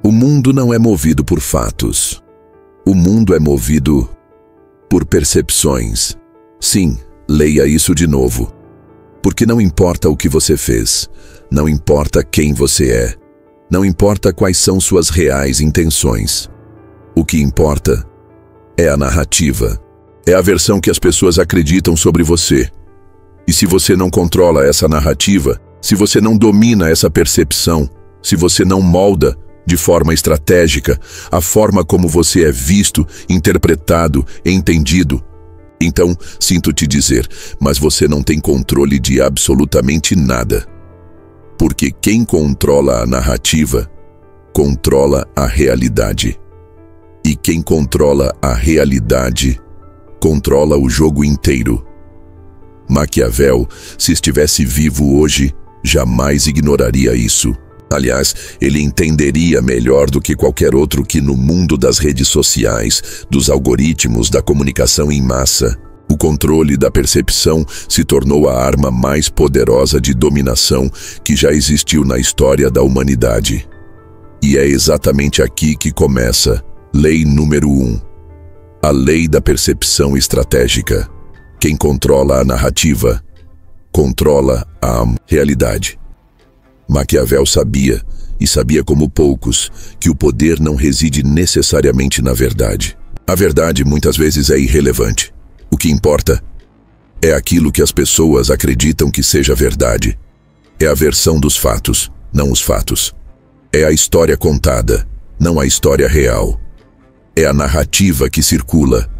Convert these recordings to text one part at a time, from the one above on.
O mundo não é movido por fatos. O mundo é movido por percepções. Sim, leia isso de novo. Porque não importa o que você fez, não importa quem você é, não importa quais são suas reais intenções. O que importa é a narrativa. É a versão que as pessoas acreditam sobre você. E se você não controla essa narrativa, se você não domina essa percepção, se você não molda de forma estratégica a forma como você é visto, interpretado, entendido, então, sinto te dizer, mas você não tem controle de absolutamente nada. Porque quem controla a narrativa, controla a realidade. E quem controla a realidade, controla o jogo inteiro. Maquiavel, se estivesse vivo hoje, jamais ignoraria isso. Aliás, ele entenderia melhor do que qualquer outro que no mundo das redes sociais, dos algoritmos, da comunicação em massa, o controle da percepção se tornou a arma mais poderosa de dominação que já existiu na história da humanidade. E é exatamente aqui que começa lei número 1. A lei da percepção estratégica. Quem controla a narrativa, controla a realidade. Maquiavel sabia, e sabia como poucos, que o poder não reside necessariamente na verdade. A verdade muitas vezes é irrelevante. O que importa é aquilo que as pessoas acreditam que seja verdade. É a versão dos fatos, não os fatos. É a história contada, não a história real. É a narrativa que circula,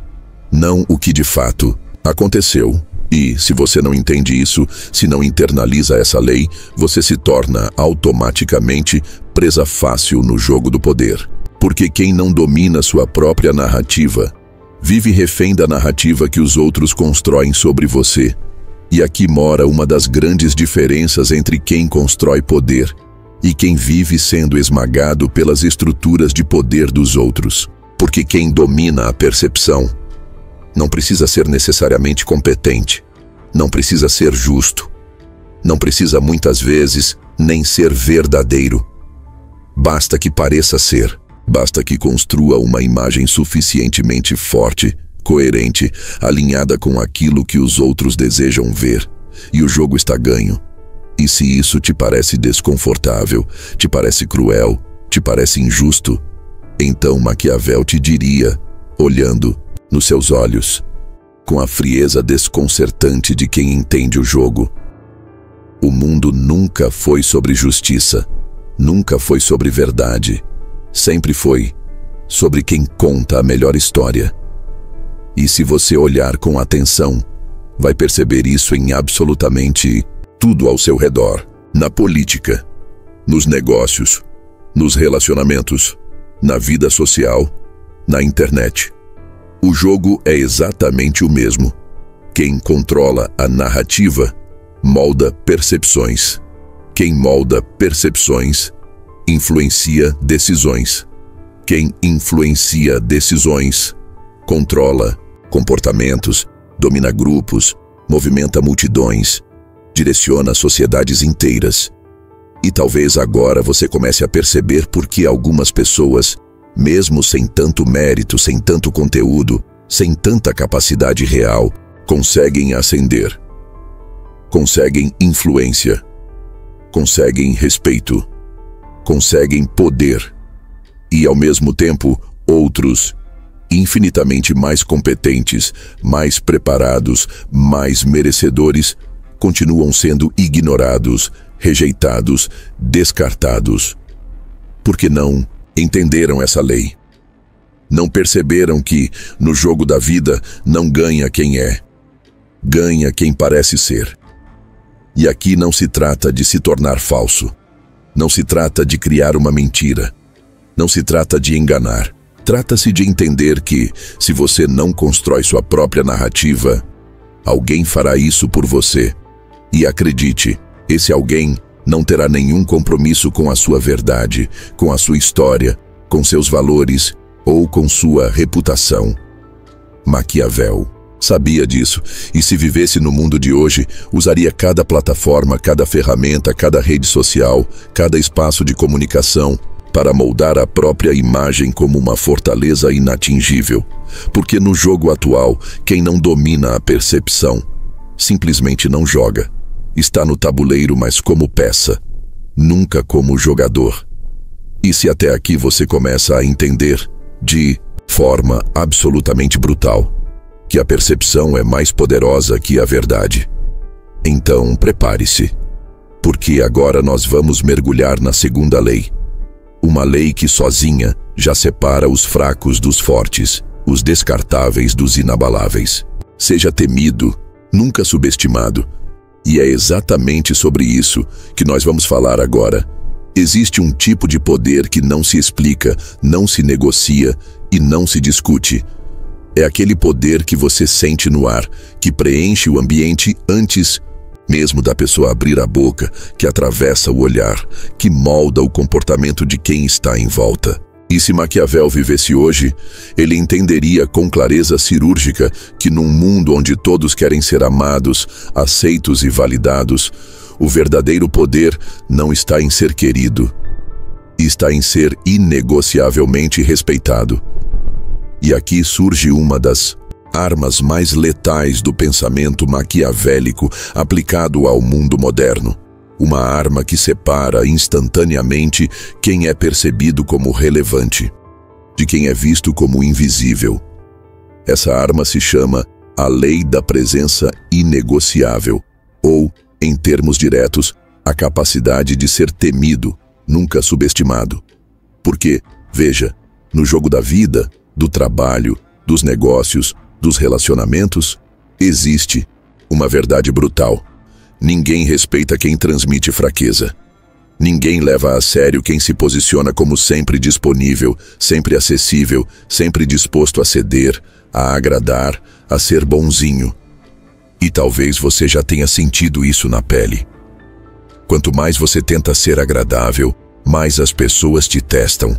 não o que de fato aconteceu. E, se você não entende isso, se não internaliza essa lei, você se torna automaticamente presa fácil no jogo do poder. Porque quem não domina sua própria narrativa, vive refém da narrativa que os outros constroem sobre você. E aqui mora uma das grandes diferenças entre quem constrói poder e quem vive sendo esmagado pelas estruturas de poder dos outros. Porque quem domina a percepção não precisa ser necessariamente competente, não precisa ser justo, não precisa muitas vezes nem ser verdadeiro. Basta que pareça ser, basta que construa uma imagem suficientemente forte, coerente, alinhada com aquilo que os outros desejam ver, e o jogo está ganho. E se isso te parece desconfortável, te parece cruel, te parece injusto, então Maquiavel te diria, olhando nos seus olhos, com a frieza desconcertante de quem entende o jogo: o mundo nunca foi sobre justiça, nunca foi sobre verdade, sempre foi sobre quem conta a melhor história. E se você olhar com atenção, vai perceber isso em absolutamente tudo ao seu redor. Na política, nos negócios, nos relacionamentos, na vida social, na internet. O jogo é exatamente o mesmo. Quem controla a narrativa, molda percepções. Quem molda percepções, influencia decisões. Quem influencia decisões, controla comportamentos, domina grupos, movimenta multidões, direciona sociedades inteiras. E talvez agora você comece a perceber por que algumas pessoas, mesmo sem tanto mérito, sem tanto conteúdo, sem tanta capacidade real, conseguem ascender. Conseguem influência. Conseguem respeito. Conseguem poder. E, ao mesmo tempo, outros, infinitamente mais competentes, mais preparados, mais merecedores, continuam sendo ignorados, rejeitados, descartados. Porque não entenderam essa lei. Não perceberam que, no jogo da vida, não ganha quem é. Ganha quem parece ser. E aqui não se trata de se tornar falso. Não se trata de criar uma mentira. Não se trata de enganar. Trata-se de entender que, se você não constrói sua própria narrativa, alguém fará isso por você. E acredite, esse alguém não terá nenhum compromisso com a sua verdade, com a sua história, com seus valores ou com sua reputação. Maquiavel sabia disso, e se vivesse no mundo de hoje, usaria cada plataforma, cada ferramenta, cada rede social, cada espaço de comunicação para moldar a própria imagem como uma fortaleza inatingível. Porque no jogo atual, quem não domina a percepção simplesmente não joga. Está no tabuleiro, mas como peça, nunca como jogador. E se até aqui você começa a entender, de forma absolutamente brutal, que a percepção é mais poderosa que a verdade, então prepare-se, porque agora nós vamos mergulhar na segunda lei. Uma lei que sozinha já separa os fracos dos fortes, os descartáveis dos inabaláveis. Seja temido, nunca subestimado. E é exatamente sobre isso que nós vamos falar agora. Existe um tipo de poder que não se explica, não se negocia e não se discute. É aquele poder que você sente no ar, que preenche o ambiente antes mesmo da pessoa abrir a boca, que atravessa o olhar, que molda o comportamento de quem está em volta. E se Maquiavel vivesse hoje, ele entenderia com clareza cirúrgica que num mundo onde todos querem ser amados, aceitos e validados, o verdadeiro poder não está em ser querido, está em ser inegociavelmente respeitado. E aqui surge uma das armas mais letais do pensamento maquiavélico aplicado ao mundo moderno. Uma arma que separa instantaneamente quem é percebido como relevante de quem é visto como invisível. Essa arma se chama a lei da presença inegociável, ou, em termos diretos, a capacidade de ser temido, nunca subestimado. Porque, veja, no jogo da vida, do trabalho, dos negócios, dos relacionamentos, existe uma verdade brutal. Ninguém respeita quem transmite fraqueza. Ninguém leva a sério quem se posiciona como sempre disponível, sempre acessível, sempre disposto a ceder, a agradar, a ser bonzinho. E talvez você já tenha sentido isso na pele. Quanto mais você tenta ser agradável, mais as pessoas te testam.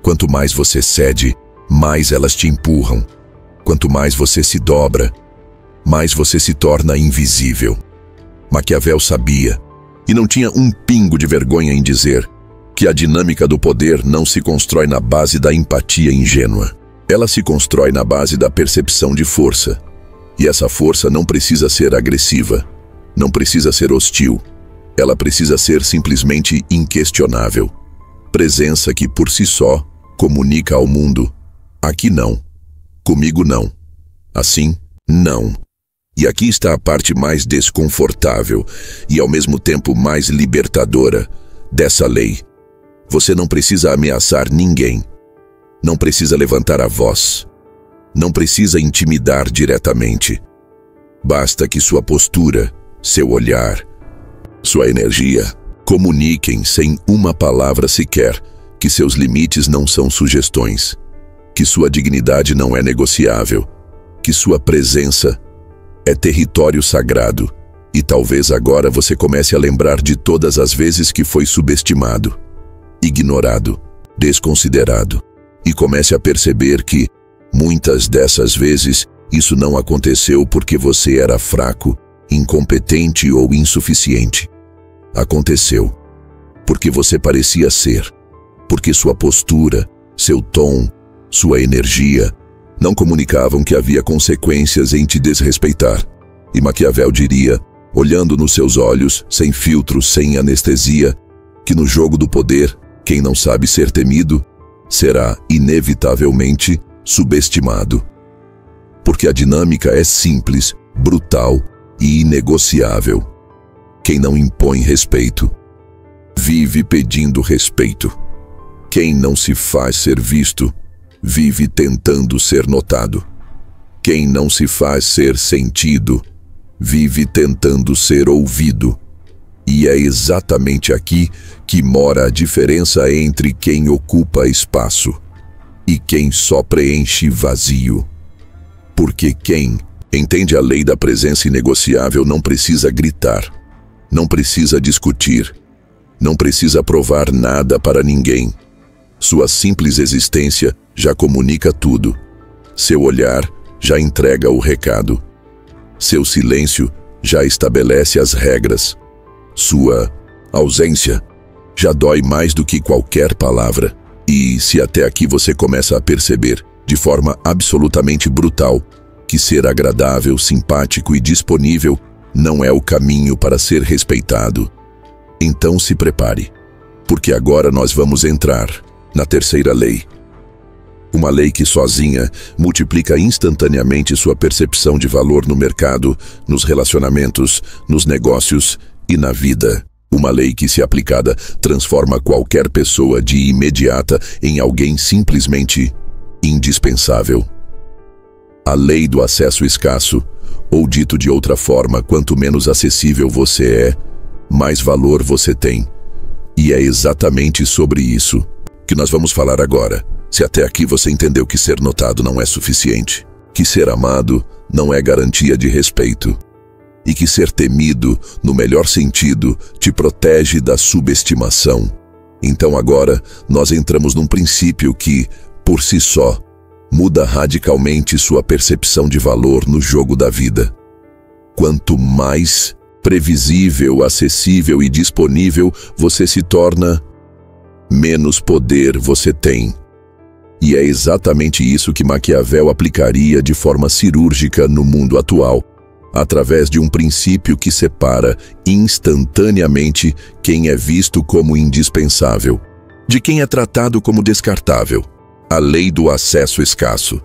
Quanto mais você cede, mais elas te empurram. Quanto mais você se dobra, mais você se torna invisível. Maquiavel sabia, e não tinha um pingo de vergonha em dizer, que a dinâmica do poder não se constrói na base da empatia ingênua. Ela se constrói na base da percepção de força. E essa força não precisa ser agressiva, não precisa ser hostil. Ela precisa ser simplesmente inquestionável. Presença que por si só comunica ao mundo: aqui não. Comigo não. Assim, não. E aqui está a parte mais desconfortável e ao mesmo tempo mais libertadora dessa lei. Você não precisa ameaçar ninguém. Não precisa levantar a voz. Não precisa intimidar diretamente. Basta que sua postura, seu olhar, sua energia comuniquem sem uma palavra sequer que seus limites não são sugestões, que sua dignidade não é negociável, que sua presença é território sagrado. E talvez agora você comece a lembrar de todas as vezes que foi subestimado, ignorado, desconsiderado, e comece a perceber que, muitas dessas vezes, isso não aconteceu porque você era fraco, incompetente ou insuficiente. Aconteceu porque você parecia ser, porque sua postura, seu tom, sua energia não comunicavam que havia consequências em te desrespeitar. E Maquiavel diria, olhando nos seus olhos, sem filtro, sem anestesia, que no jogo do poder, quem não sabe ser temido, será inevitavelmente subestimado. Porque a dinâmica é simples, brutal e inegociável. Quem não impõe respeito, vive pedindo respeito. Quem não se faz ser visto, vive tentando ser notado. Quem não se faz ser sentido, vive tentando ser ouvido. E é exatamente aqui que mora a diferença entre quem ocupa espaço e quem só preenche vazio. Porque quem entende a lei da presença inegociável não precisa gritar, não precisa discutir, não precisa provar nada para ninguém. Sua simples existência já comunica tudo. Seu olhar já entrega o recado. Seu silêncio já estabelece as regras. Sua ausência já dói mais do que qualquer palavra. E se até aqui você começa a perceber, de forma absolutamente brutal, que ser agradável, simpático e disponível não é o caminho para ser respeitado, então se prepare, porque agora nós vamos entrar na terceira lei. Uma lei que sozinha multiplica instantaneamente sua percepção de valor no mercado, nos relacionamentos, nos negócios e na vida. Uma lei que, se aplicada, transforma qualquer pessoa de imediata em alguém simplesmente indispensável. A lei do acesso escasso, ou dito de outra forma, quanto menos acessível você é, mais valor você tem. E é exatamente sobre isso que nós vamos falar agora. Se até aqui você entendeu que ser notado não é suficiente, que ser amado não é garantia de respeito, e que ser temido, no melhor sentido, te protege da subestimação, então agora nós entramos num princípio que, por si só, muda radicalmente sua percepção de valor no jogo da vida. Quanto mais previsível, acessível e disponível você se torna, menos poder você tem. E é exatamente isso que Maquiavel aplicaria de forma cirúrgica no mundo atual, através de um princípio que separa instantaneamente quem é visto como indispensável de quem é tratado como descartável. A lei do acesso escasso.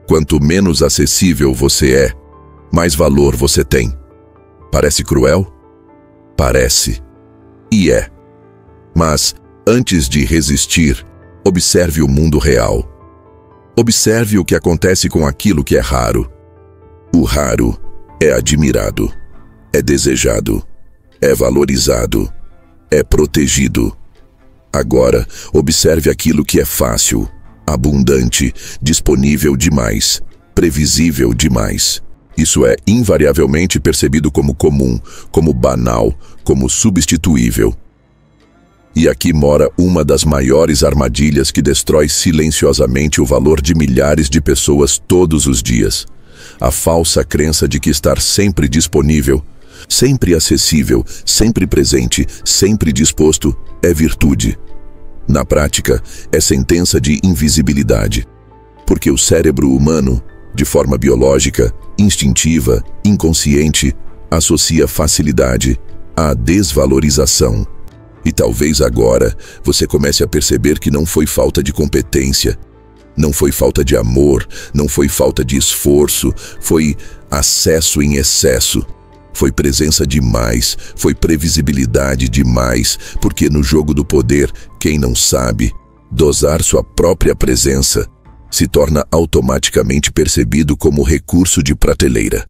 Quanto menos acessível você é, mais valor você tem. Parece cruel? Parece. E é. Mas, antes de resistir, observe o mundo real. Observe o que acontece com aquilo que é raro. O raro é admirado, é desejado, é valorizado, é protegido. Agora, observe aquilo que é fácil, abundante, disponível demais, previsível demais. Isso é invariavelmente percebido como comum, como banal, como substituível. E aqui mora uma das maiores armadilhas que destrói silenciosamente o valor de milhares de pessoas todos os dias. A falsa crença de que estar sempre disponível, sempre acessível, sempre presente, sempre disposto é virtude. Na prática, é sentença de invisibilidade. Porque o cérebro humano, de forma biológica, instintiva, inconsciente, associa facilidade à desvalorização. E talvez agora você comece a perceber que não foi falta de competência, não foi falta de amor, não foi falta de esforço, foi acesso em excesso. Foi presença demais, foi previsibilidade demais, porque no jogo do poder, quem não sabe dosar sua própria presença se torna automaticamente percebido como recurso de prateleira.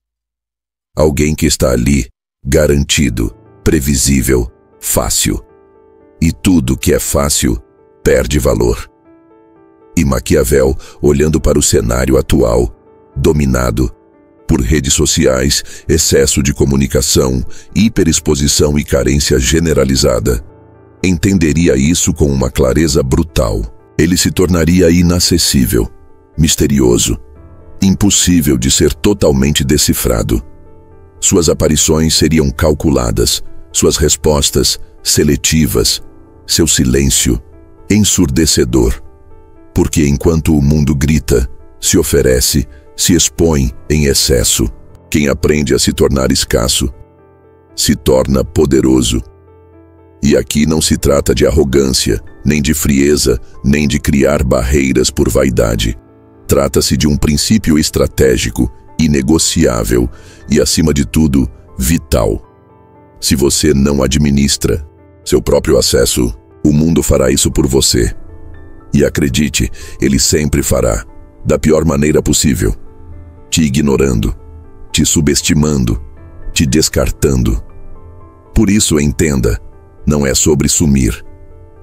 Alguém que está ali, garantido, previsível, fácil. E tudo que é fácil perde valor. E Maquiavel, olhando para o cenário atual, dominado por redes sociais, excesso de comunicação, hiperexposição e carência generalizada, entenderia isso com uma clareza brutal. Ele se tornaria inacessível, misterioso, impossível de ser totalmente decifrado. Suas aparições seriam calculadas, suas respostas seletivas, seu silêncio ensurdecedor. Porque enquanto o mundo grita, se oferece, se expõe em excesso, quem aprende a se tornar escasso se torna poderoso. E aqui não se trata de arrogância, nem de frieza, nem de criar barreiras por vaidade. Trata-se de um princípio estratégico, inegociável e, acima de tudo, vital. Se você não administra seu próprio acesso, o mundo fará isso por você. E acredite, ele sempre fará, da pior maneira possível. Te ignorando, te subestimando, te descartando. Por isso entenda, não é sobre sumir,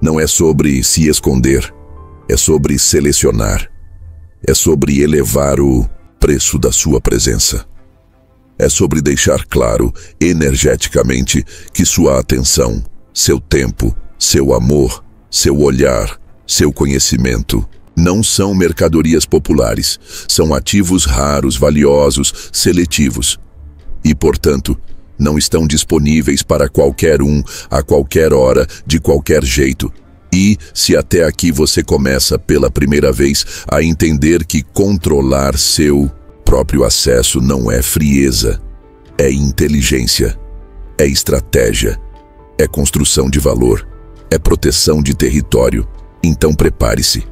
não é sobre se esconder, é sobre selecionar, é sobre elevar o preço da sua presença. É sobre deixar claro, energeticamente, que sua atenção, seu tempo, seu amor, seu olhar, seu conhecimento não são mercadorias populares, são ativos raros, valiosos, seletivos. E, portanto, Não estão disponíveis para qualquer um, a qualquer hora, de qualquer jeito. E, se até aqui você começa pela primeira vez a entender que controlar seu próprio acesso não é frieza, é inteligência, é estratégia, é construção de valor, é proteção de território, então prepare-se,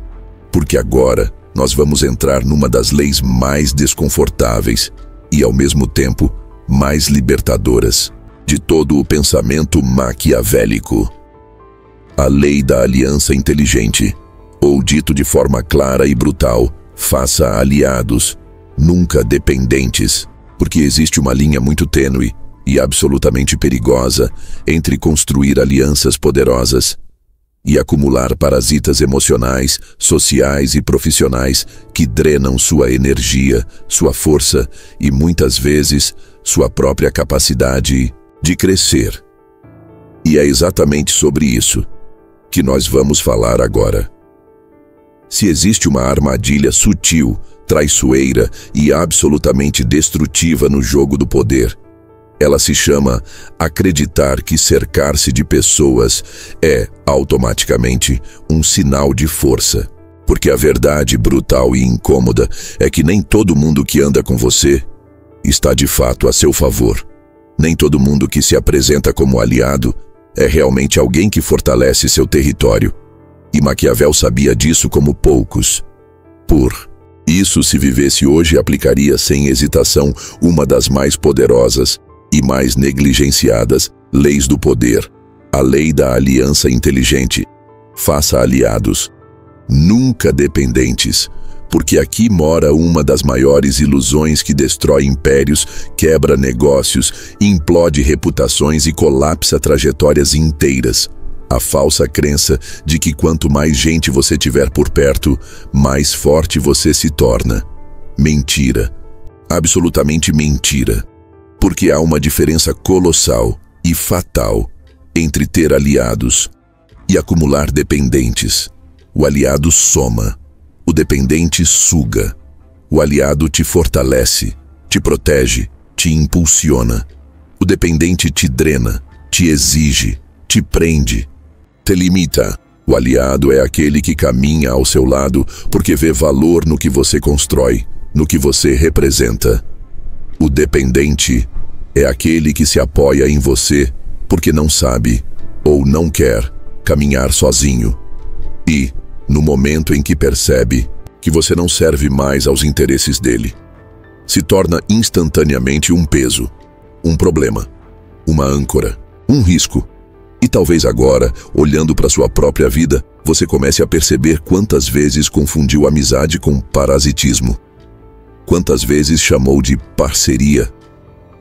porque agora nós vamos entrar numa das leis mais desconfortáveis e, ao mesmo tempo, mais libertadoras de todo o pensamento maquiavélico. A lei da aliança inteligente, ou dito de forma clara e brutal, faça aliados, nunca dependentes, porque existe uma linha muito tênue e absolutamente perigosa entre construir alianças poderosas e acumular parasitas emocionais, sociais e profissionais que drenam sua energia, sua força e, muitas vezes, sua própria capacidade de crescer. E é exatamente sobre isso que nós vamos falar agora. Se existe uma armadilha sutil, traiçoeira e absolutamente destrutiva no jogo do poder, ela se chama acreditar que cercar-se de pessoas é, automaticamente, um sinal de força. Porque a verdade brutal e incômoda é que nem todo mundo que anda com você está de fato a seu favor. Nem todo mundo que se apresenta como aliado é realmente alguém que fortalece seu território. E Maquiavel sabia disso como poucos. Por isso, se vivesse hoje, aplicaria sem hesitação uma das mais poderosas e mais negligenciadas leis do poder, a lei da aliança inteligente. Faça aliados, nunca dependentes, porque aqui mora uma das maiores ilusões que destrói impérios, quebra negócios, implode reputações e colapsa trajetórias inteiras. A falsa crença de que quanto mais gente você tiver por perto, mais forte você se torna. Mentira. Absolutamente mentira. Porque há uma diferença colossal e fatal entre ter aliados e acumular dependentes. O aliado soma, o dependente suga. O aliado te fortalece, te protege, te impulsiona. O dependente te drena, te exige, te prende, te limita. O aliado é aquele que caminha ao seu lado porque vê valor no que você constrói, no que você representa. O dependente é aquele que se apoia em você porque não sabe ou não quer caminhar sozinho. E, no momento em que percebe que você não serve mais aos interesses dele, se torna instantaneamente um peso, um problema, uma âncora, um risco. E talvez agora, olhando para sua própria vida, você comece a perceber quantas vezes confundiu amizade com parasitismo. Quantas vezes chamou de parceria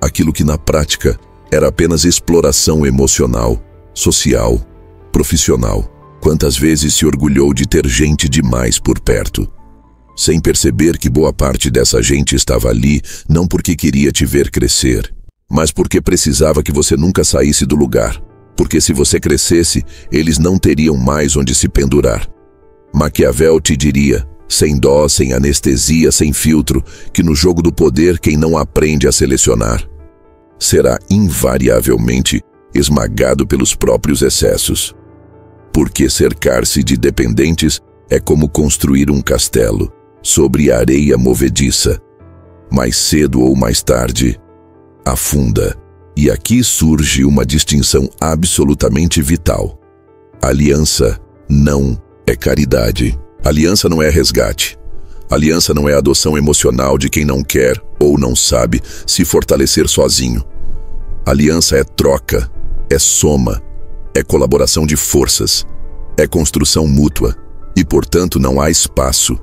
aquilo que na prática era apenas exploração emocional, social, profissional. Quantas vezes se orgulhou de ter gente demais por perto, sem perceber que boa parte dessa gente estava ali não porque queria te ver crescer, mas porque precisava que você nunca saísse do lugar, porque se você crescesse, eles não teriam mais onde se pendurar. Maquiavel te diria, sem dó, sem anestesia, sem filtro, que no jogo do poder quem não aprende a selecionar será invariavelmente esmagado pelos próprios excessos. Porque cercar-se de dependentes é como construir um castelo sobre areia movediça. Mais cedo ou mais tarde, afunda. E aqui surge uma distinção absolutamente vital. Aliança não é caridade. Aliança não é resgate. Aliança não é adoção emocional de quem não quer ou não sabe se fortalecer sozinho. Aliança é troca, é soma, é colaboração de forças, é construção mútua e, portanto, não há espaço,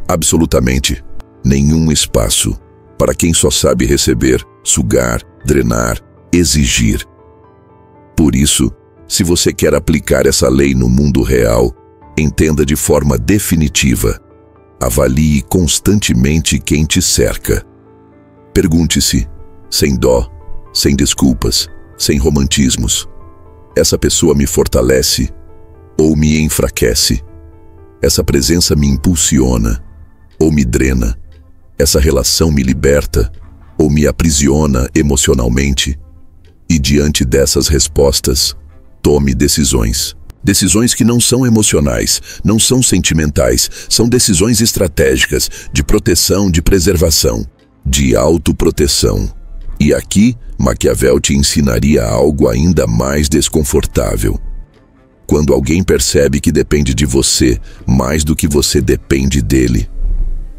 absolutamente nenhum espaço, para quem só sabe receber, sugar, drenar, exigir. Por isso, se você quer aplicar essa lei no mundo real, entenda de forma definitiva. Avalie constantemente quem te cerca. Pergunte-se, sem dó, sem desculpas, sem romantismos: essa pessoa me fortalece ou me enfraquece? Essa presença me impulsiona ou me drena? Essa relação me liberta ou me aprisiona emocionalmente? E diante dessas respostas, tome decisões. Decisões que não são emocionais, não são sentimentais, são decisões estratégicas, de proteção, de preservação, de autoproteção. E aqui, Maquiavel te ensinaria algo ainda mais desconfortável. Quando alguém percebe que depende de você mais do que você depende dele,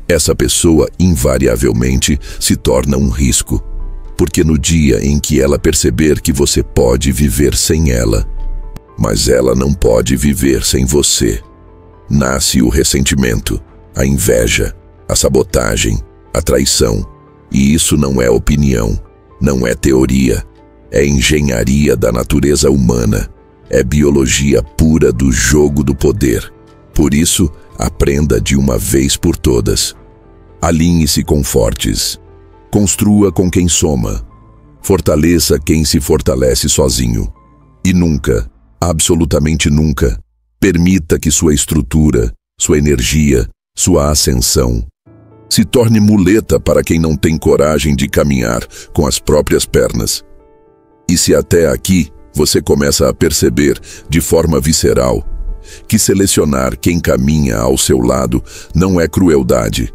essa pessoa invariavelmente se torna um risco, porque no dia em que ela perceber que você pode viver sem ela, mas ela não pode viver sem você, nasce o ressentimento, a inveja, a sabotagem, a traição. E isso não é opinião, não é teoria, é engenharia da natureza humana, é biologia pura do jogo do poder. Por isso, aprenda de uma vez por todas. Alinhe-se com fortes, construa com quem soma, fortaleça quem se fortalece sozinho. E nunca, absolutamente nunca, permita que sua estrutura, sua energia, sua ascensão se torne muleta para quem não tem coragem de caminhar com as próprias pernas. E se até aqui você começa a perceber de forma visceral que selecionar quem caminha ao seu lado não é crueldade,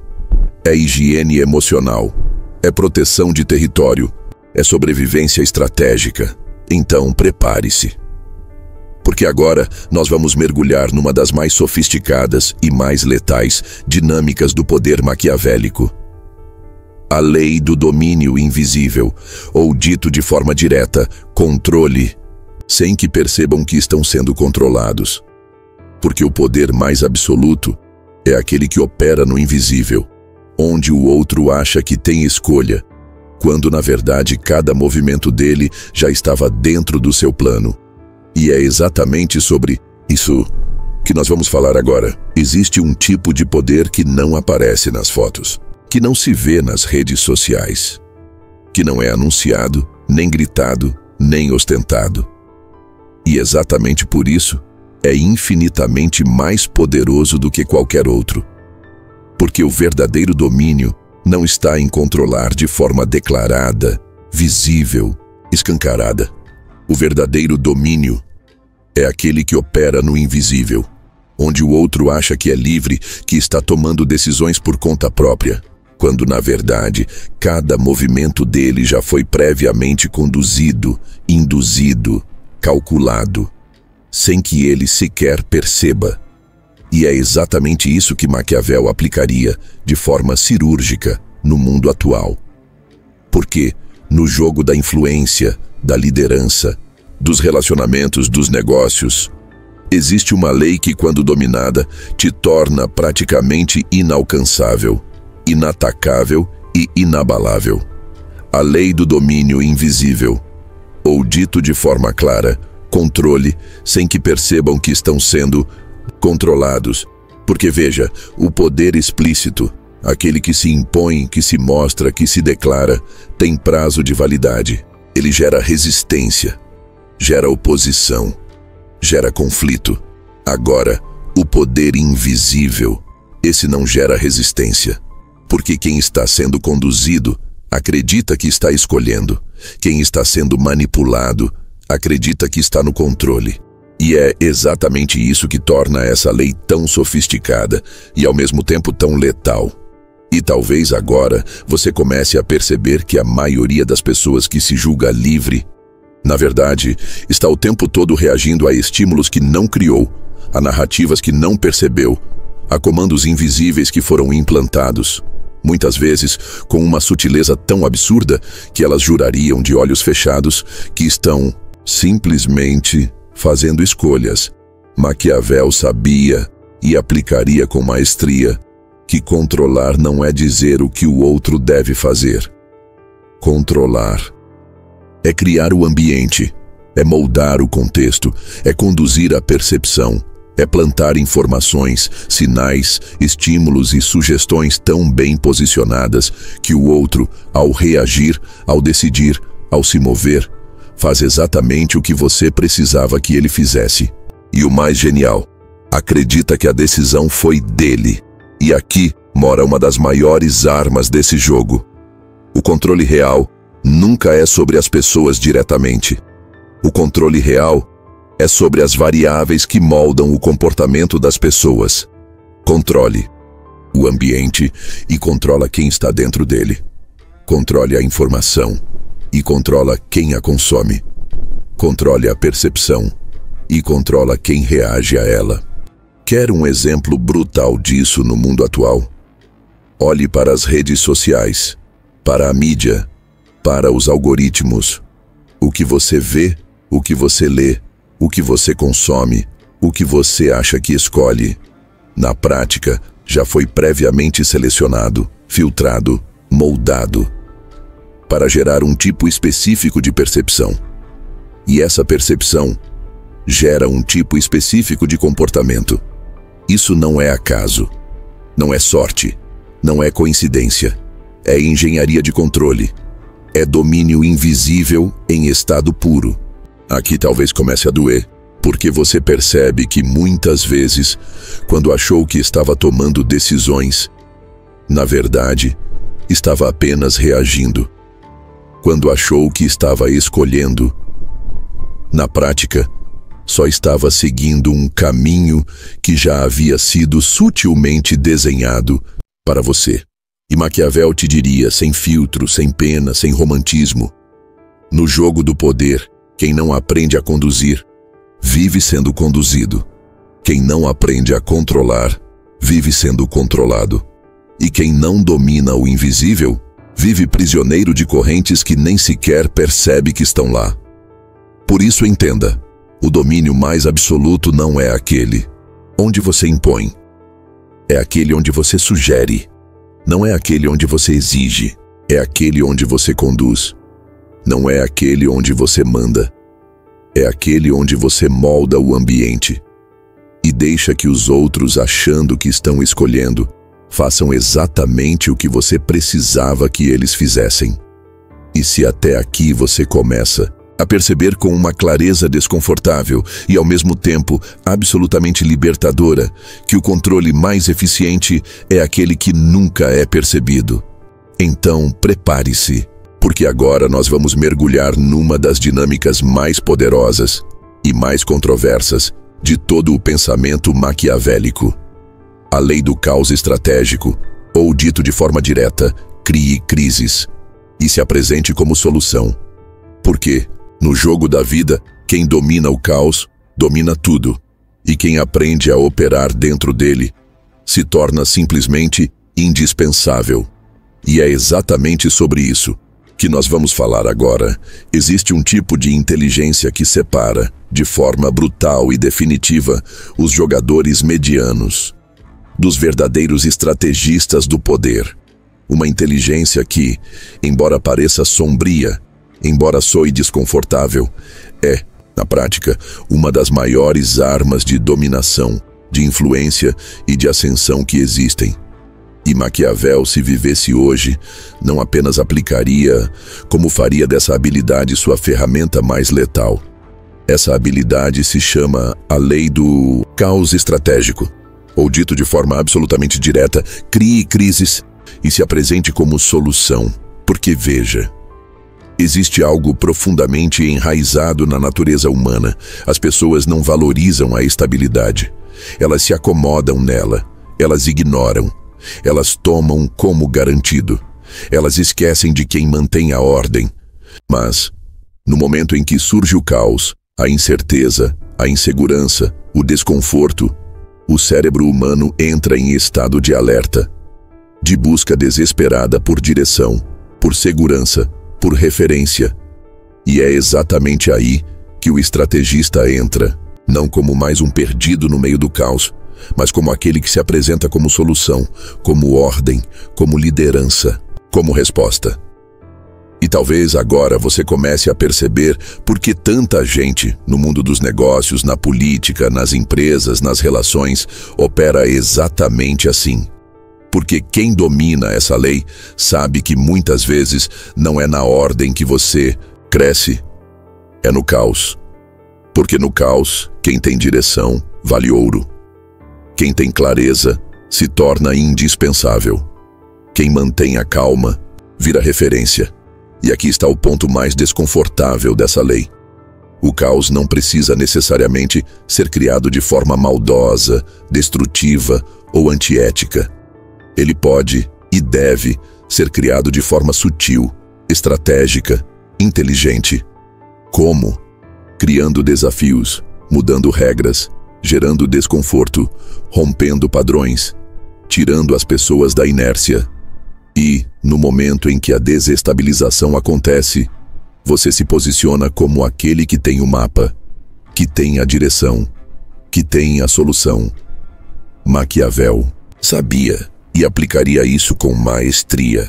é higiene emocional, é proteção de território, é sobrevivência estratégica, então prepare-se. Porque agora nós vamos mergulhar numa das mais sofisticadas e mais letais dinâmicas do poder maquiavélico. A lei do domínio invisível, ou dito de forma direta, controle, sem que percebam que estão sendo controlados. Porque o poder mais absoluto é aquele que opera no invisível, onde o outro acha que tem escolha, quando na verdade cada movimento dele já estava dentro do seu plano. E é exatamente sobre isso que nós vamos falar agora. Existe um tipo de poder que não aparece nas fotos, que não se vê nas redes sociais, que não é anunciado, nem gritado, nem ostentado. E exatamente por isso, é infinitamente mais poderoso do que qualquer outro. Porque o verdadeiro domínio não está em controlar de forma declarada, visível, escancarada. O verdadeiro domínio é aquele que opera no invisível, onde o outro acha que é livre, que está tomando decisões por conta própria, quando na verdade cada movimento dele já foi previamente conduzido, induzido, calculado, sem que ele sequer perceba. E é exatamente isso que Maquiavel aplicaria de forma cirúrgica no mundo atual. Porque no jogo da influência, da liderança, dos relacionamentos, dos negócios, existe uma lei que, quando dominada, te torna praticamente inalcançável, inatacável e inabalável. A lei do domínio invisível, ou dito de forma clara, controle, sem que percebam que estão sendo controlados. Porque veja, o poder explícito, aquele que se impõe, que se mostra, que se declara, tem prazo de validade. Ele gera resistência, gera oposição, gera conflito. Agora, o poder invisível, esse não gera resistência, porque quem está sendo conduzido acredita que está escolhendo. Quem está sendo manipulado acredita que está no controle. E é exatamente isso que torna essa lei tão sofisticada e ao mesmo tempo tão letal. E talvez agora você comece a perceber que a maioria das pessoas que se julga livre, na verdade, está o tempo todo reagindo a estímulos que não criou, a narrativas que não percebeu, a comandos invisíveis que foram implantados, muitas vezes com uma sutileza tão absurda que elas jurariam de olhos fechados que estão simplesmente fazendo escolhas. Maquiavel sabia e aplicaria com maestria que controlar não é dizer o que o outro deve fazer. Controlar é criar o ambiente, é moldar o contexto, é conduzir a percepção, é plantar informações, sinais, estímulos e sugestões tão bem posicionadas que o outro, ao reagir, ao decidir, ao se mover, faz exatamente o que você precisava que ele fizesse. E o mais genial, acredita que a decisão foi dele. E aqui mora uma das maiores armas desse jogo. O controle real nunca é sobre as pessoas diretamente. O controle real é sobre as variáveis que moldam o comportamento das pessoas. Controle o ambiente e controla quem está dentro dele. Controle a informação e controla quem a consome. Controle a percepção e controla quem reage a ela. Quer um exemplo brutal disso no mundo atual? Olhe para as redes sociais, para a mídia, para os algoritmos. O que você vê, o que você lê, o que você consome, o que você acha que escolhe. Na prática, já foi previamente selecionado, filtrado, moldado, para gerar um tipo específico de percepção. E essa percepção gera um tipo específico de comportamento. Isso não é acaso, não é sorte, não é coincidência, é engenharia de controle, é domínio invisível em estado puro. Aqui talvez comece a doer, porque você percebe que muitas vezes, quando achou que estava tomando decisões, na verdade, estava apenas reagindo. Quando achou que estava escolhendo, na prática, só estava seguindo um caminho que já havia sido sutilmente desenhado para você. E Maquiavel te diria, sem filtro, sem pena, sem romantismo: no jogo do poder, quem não aprende a conduzir, vive sendo conduzido. Quem não aprende a controlar, vive sendo controlado. E quem não domina o invisível, vive prisioneiro de correntes que nem sequer percebe que estão lá. Por isso entenda, o domínio mais absoluto não é aquele onde você impõe. É aquele onde você sugere. Não é aquele onde você exige. É aquele onde você conduz. Não é aquele onde você manda. É aquele onde você molda o ambiente e deixa que os outros, achando que estão escolhendo, façam exatamente o que você precisava que eles fizessem. E se até aqui você começa a perceber com uma clareza desconfortável e ao mesmo tempo absolutamente libertadora que o controle mais eficiente é aquele que nunca é percebido, então prepare-se, porque agora nós vamos mergulhar numa das dinâmicas mais poderosas e mais controversas de todo o pensamento maquiavélico. A lei do caos estratégico, ou dito de forma direta, crie crises e se apresente como solução. Porque, no jogo da vida, quem domina o caos, domina tudo, e quem aprende a operar dentro dele, se torna simplesmente indispensável. E é exatamente sobre isso que nós vamos falar agora. Existe um tipo de inteligência que separa, de forma brutal e definitiva, os jogadores medianos dos verdadeiros estrategistas do poder. Uma inteligência que, embora pareça sombria, embora soe desconfortável, é, na prática, uma das maiores armas de dominação, de influência e de ascensão que existem. E Maquiavel, se vivesse hoje, não apenas aplicaria, como faria dessa habilidade sua ferramenta mais letal. Essa habilidade se chama a lei do caos estratégico, ou dito de forma absolutamente direta, crie crises e se apresente como solução. Porque veja, existe algo profundamente enraizado na natureza humana. As pessoas não valorizam a estabilidade. Elas se acomodam nela, elas ignoram. Elas tomam como garantido. Elas esquecem de quem mantém a ordem. Mas, no momento em que surge o caos, a incerteza, a insegurança, o desconforto, o cérebro humano entra em estado de alerta, de busca desesperada por direção, por segurança, por referência. E é exatamente aí que o estrategista entra, não como mais um perdido no meio do caos, mas como aquele que se apresenta como solução, como ordem, como liderança, como resposta. E talvez agora você comece a perceber por que tanta gente, no mundo dos negócios, na política, nas empresas, nas relações, opera exatamente assim. Porque quem domina essa lei sabe que muitas vezes não é na ordem que você cresce, é no caos. Porque no caos, quem tem direção vale ouro. Quem tem clareza se torna indispensável. Quem mantém a calma vira referência. E aqui está o ponto mais desconfortável dessa lei. O caos não precisa necessariamente ser criado de forma maldosa, destrutiva ou antiética. Ele pode e deve ser criado de forma sutil, estratégica, inteligente. Como? Criando desafios, mudando regras, gerando desconforto, rompendo padrões, tirando as pessoas da inércia. E, no momento em que a desestabilização acontece, você se posiciona como aquele que tem o mapa, que tem a direção, que tem a solução. Maquiavel sabia e aplicaria isso com maestria,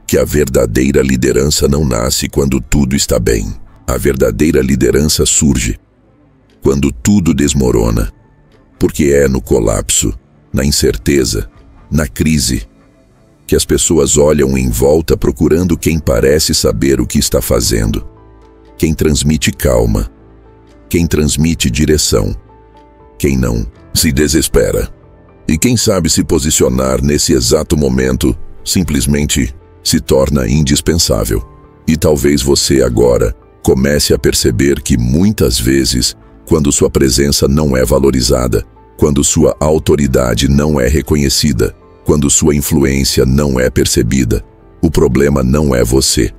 que a verdadeira liderança não nasce quando tudo está bem. A verdadeira liderança surge quando tudo desmorona, porque é no colapso, na incerteza, na crise, que as pessoas olham em volta procurando quem parece saber o que está fazendo, quem transmite calma, quem transmite direção, quem não se desespera. E quem sabe se posicionar nesse exato momento simplesmente se torna indispensável. E talvez você agora comece a perceber que muitas vezes, quando sua presença não é valorizada, quando sua autoridade não é reconhecida, quando sua influência não é percebida, o problema não é você.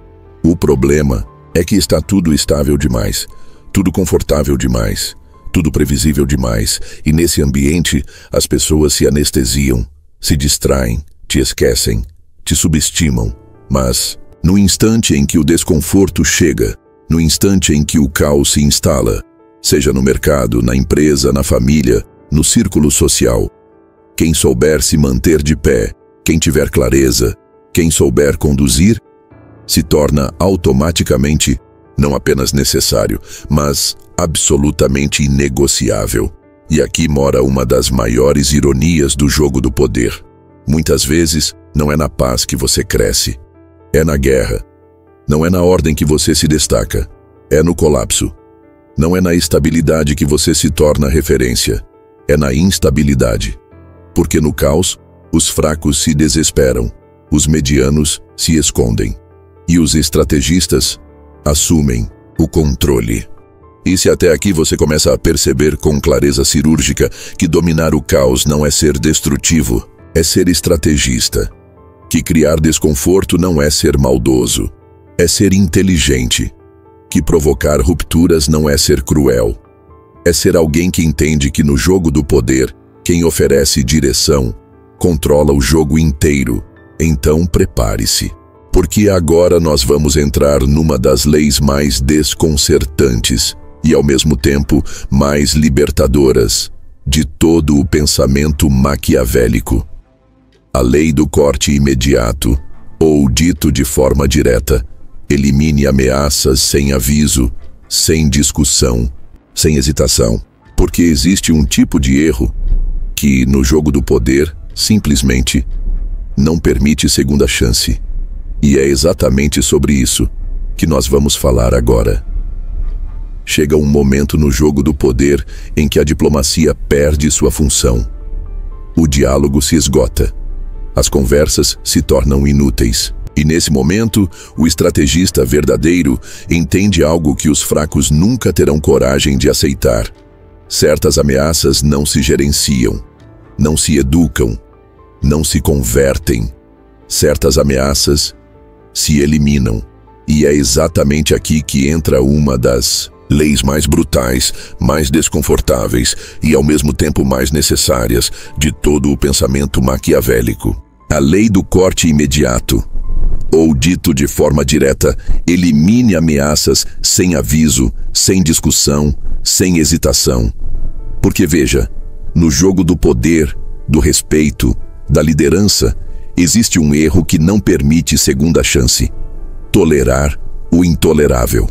O problema é que está tudo estável demais, tudo confortável demais, tudo previsível demais, e nesse ambiente as pessoas se anestesiam, se distraem, te esquecem, te subestimam. Mas, no instante em que o desconforto chega, no instante em que o caos se instala, seja no mercado, na empresa, na família, no círculo social, quem souber se manter de pé, quem tiver clareza, quem souber conduzir, se torna automaticamente não apenas necessário, mas absolutamente inegociável. E aqui mora uma das maiores ironias do jogo do poder. Muitas vezes, não é na paz que você cresce, é na guerra. Não é na ordem que você se destaca, é no colapso. Não é na estabilidade que você se torna referência, é na instabilidade. Porque no caos, os fracos se desesperam, os medianos se escondem e os estrategistas assumem o controle. E se até aqui você começa a perceber com clareza cirúrgica que dominar o caos não é ser destrutivo, é ser estrategista, que criar desconforto não é ser maldoso, é ser inteligente, que provocar rupturas não é ser cruel, é ser alguém que entende que no jogo do poder, quem oferece direção, controla o jogo inteiro. Então prepare-se, porque agora nós vamos entrar numa das leis mais desconcertantes e ao mesmo tempo mais libertadoras de todo o pensamento maquiavélico. A lei do corte imediato, ou dito de forma direta, elimine ameaças sem aviso, sem discussão, sem hesitação, porque existe um tipo de erro que, no jogo do poder, simplesmente não permite segunda chance. E é exatamente sobre isso que nós vamos falar agora. Chega um momento no jogo do poder em que a diplomacia perde sua função. O diálogo se esgota. As conversas se tornam inúteis. E nesse momento, o estrategista verdadeiro entende algo que os fracos nunca terão coragem de aceitar. Certas ameaças não se gerenciam, não se educam, não se convertem. Certas ameaças se eliminam. E é exatamente aqui que entra uma das leis mais brutais, mais desconfortáveis e ao mesmo tempo mais necessárias de todo o pensamento maquiavélico. A lei do corte imediato, ou dito de forma direta, elimine ameaças sem aviso, sem discussão, sem hesitação. Porque veja, no jogo do poder, do respeito, da liderança, existe um erro que não permite segunda chance: tolerar o intolerável,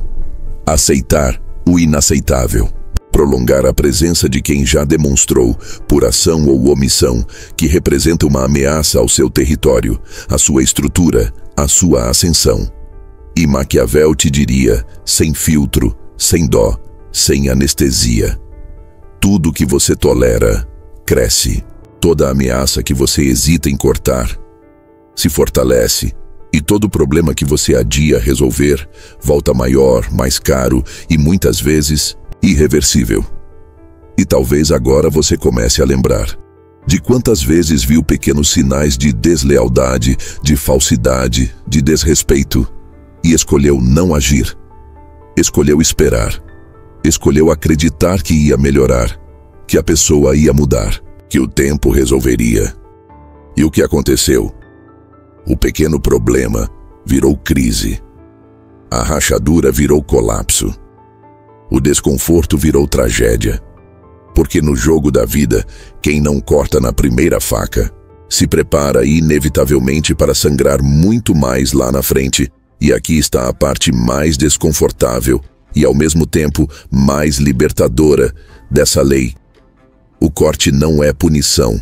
aceitar o inaceitável, prolongar a presença de quem já demonstrou, por ação ou omissão, que representa uma ameaça ao seu território, à sua estrutura, à sua ascensão. E Maquiavel te diria, sem filtro, sem dó, sem anestesia: tudo que você tolera, cresce. Toda ameaça que você hesita em cortar, se fortalece, E todo problema que você adia resolver volta maior, mais caro e muitas vezes irreversível. E talvez agora você comece a lembrar de quantas vezes viu pequenos sinais de deslealdade, de falsidade, de desrespeito e escolheu não agir. Escolheu esperar. Escolheu acreditar que ia melhorar, que a pessoa ia mudar, que o tempo resolveria. E o que aconteceu? O pequeno problema virou crise. A rachadura virou colapso. O desconforto virou tragédia. Porque no jogo da vida, quem não corta na primeira faca, se prepara inevitavelmente para sangrar muito mais lá na frente. E aqui está a parte mais desconfortável e ao mesmo tempo mais libertadora dessa lei. O corte não é punição.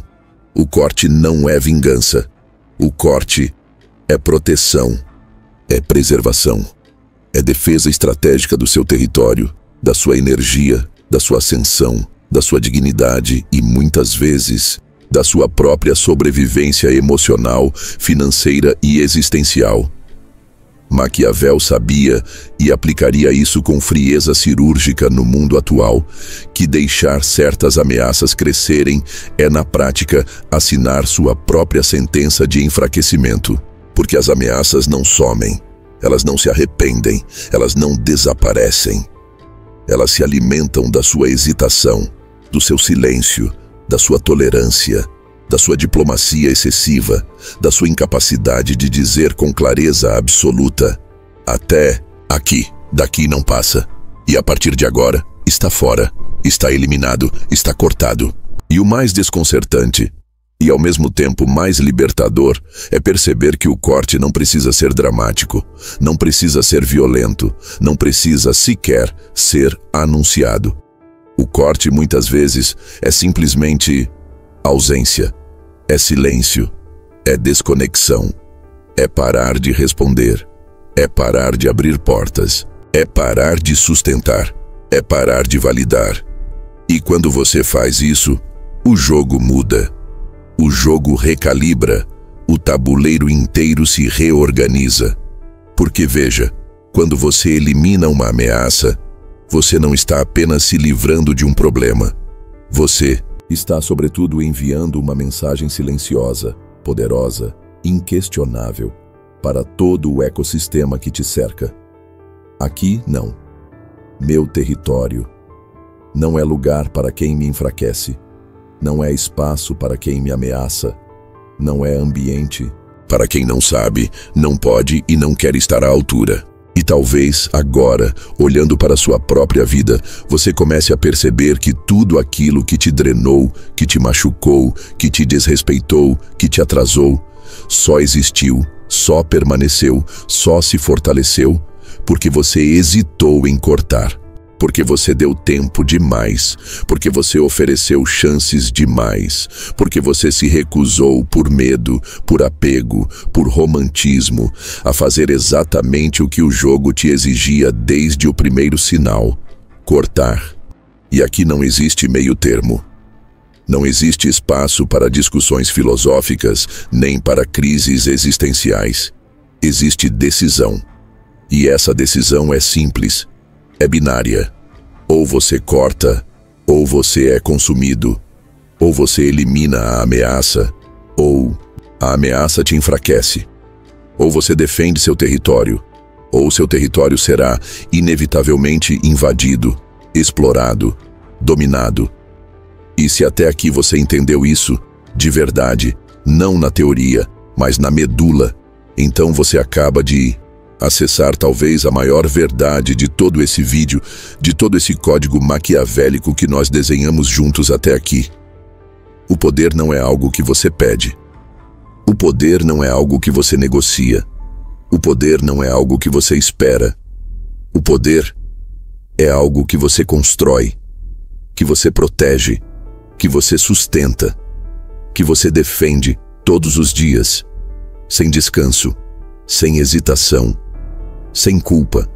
O corte não é vingança. O corte é proteção, é preservação, é defesa estratégica do seu território, da sua energia, da sua ascensão, da sua dignidade e, muitas vezes, da sua própria sobrevivência emocional, financeira e existencial. Maquiavel sabia e aplicaria isso com frieza cirúrgica no mundo atual, que deixar certas ameaças crescerem é, na prática, assinar sua própria sentença de enfraquecimento. Porque as ameaças não somem, elas não se arrependem, elas não desaparecem. Elas se alimentam da sua hesitação, do seu silêncio, da sua tolerância, da sua diplomacia excessiva, da sua incapacidade de dizer com clareza absoluta: até aqui, daqui não passa. E a partir de agora, está fora, está eliminado, está cortado. E o mais desconcertante, e ao mesmo tempo mais libertador, é perceber que o corte não precisa ser dramático, não precisa ser violento, não precisa sequer ser anunciado. O corte muitas vezes é simplesmente ausência, é silêncio, é desconexão, é parar de responder, é parar de abrir portas, é parar de sustentar, é parar de validar. E quando você faz isso, o jogo muda. O jogo recalibra, o tabuleiro inteiro se reorganiza. Porque veja, quando você elimina uma ameaça, você não está apenas se livrando de um problema. Você está, sobretudo, enviando uma mensagem silenciosa, poderosa, inquestionável, para todo o ecossistema que te cerca. Aqui, não. Meu território. Não é lugar para quem me enfraquece. Não é espaço para quem me ameaça. Não é ambiente para quem não sabe, não pode e não quer estar à altura. E talvez agora, olhando para sua própria vida, você comece a perceber que tudo aquilo que te drenou, que te machucou, que te desrespeitou, que te atrasou, só existiu, só permaneceu, só se fortaleceu, porque você hesitou em cortar. Porque você deu tempo demais, porque você ofereceu chances demais, porque você se recusou por medo, por apego, por romantismo, a fazer exatamente o que o jogo te exigia desde o primeiro sinal: cortar. E aqui não existe meio termo. Não existe espaço para discussões filosóficas, nem para crises existenciais. Existe decisão. E essa decisão é simples. É binária. Ou você corta, ou você é consumido. Ou você elimina a ameaça, ou a ameaça te enfraquece. Ou você defende seu território, ou seu território será inevitavelmente invadido, explorado, dominado. E se até aqui você entendeu isso, de verdade, não na teoria, mas na medula, então você acaba de acessar talvez a maior verdade de todo esse vídeo, de todo esse código maquiavélico que nós desenhamos juntos até aqui. O poder não é algo que você pede. O poder não é algo que você negocia. O poder não é algo que você espera. O poder é algo que você constrói, que você protege, que você sustenta, que você defende todos os dias, sem descanso, sem hesitação, sem culpa,